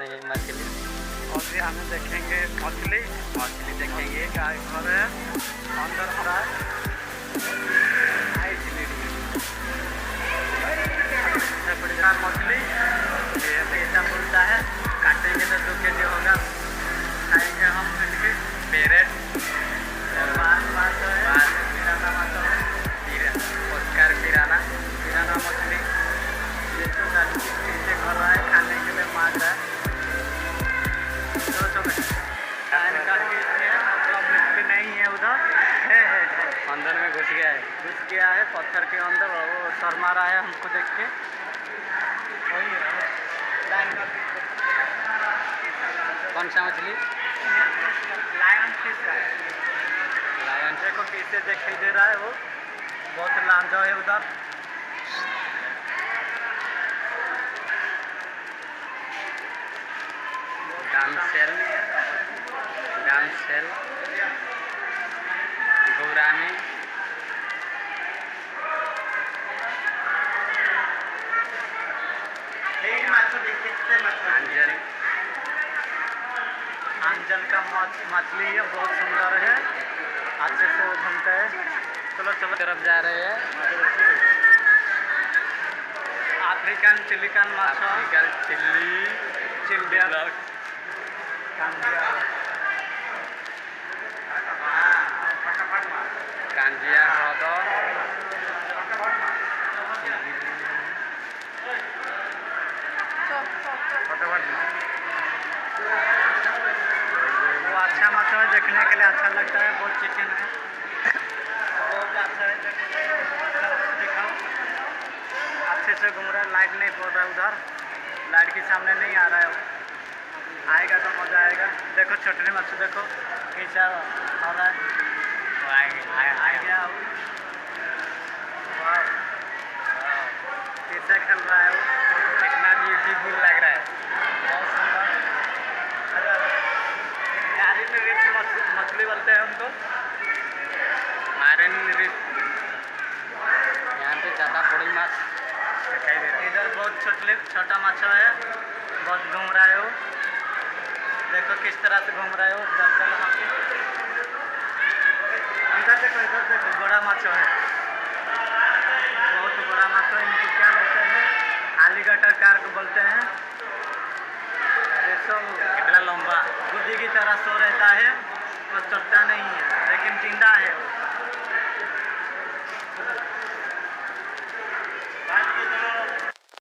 रही है मछली। और भी हमें देखेंगे मछली देखेंगे। क्या घर है अंदर फ्राई मछली ये पैसा बोलता है, काटेंगे तो 2 kg होगा, खाएंगे हम मिलके। पेरेट पिराना माछो है, ओस्कार पिराना मछली। ये तो पीछे घर है, खाने के लिए माछ है। मतलब नहीं है उधर है अंदर में घुस गया है। पत्थर के अंदर। वो शर्मा रहा है हमको देख के। वही है कौन सा मछली? लायन फिश है। लायन। देखो कैसे दिखाई दे रहा है, वो बहुत लांजो है उधर। डांसेल गौरामी अंजल का मछली है, बहुत सुंदर है, अच्छे से घूमते हैं। चलो तरफ जा रहे हैं। अफ्रीकन चिलिकन माछ, चिल्बिया कांजिया ह्रद वो अच्छा माछ है, देखने के लिए अच्छा लगता है। बहुत चिकन है, बहुत अच्छा है। दिखाओ अच्छे से घूम रहा है। लाइट नहीं पड़ रहा है उधर, लाइट के सामने नहीं आ रहा है। वो आएगा तो मज़ा आएगा। देखो छोटे मछली देखो कैसा हो रहा है। आ गया कैसे खेल रहा है वो, कितना ब्यूटीफुल लग रहा है। बहुत सुंदर। मछली बोलते हैं उनको। मारन रिफ। यहाँ पे ज़्यादा बड़ी माछ दिखाई दे रही है। इधर बहुत छोटा माछा है, बहुत घूम रहा है वो। देखो किस तरह से घूम रहा है वो। अंदर देखो, इधर देखो, बड़ा माछा है।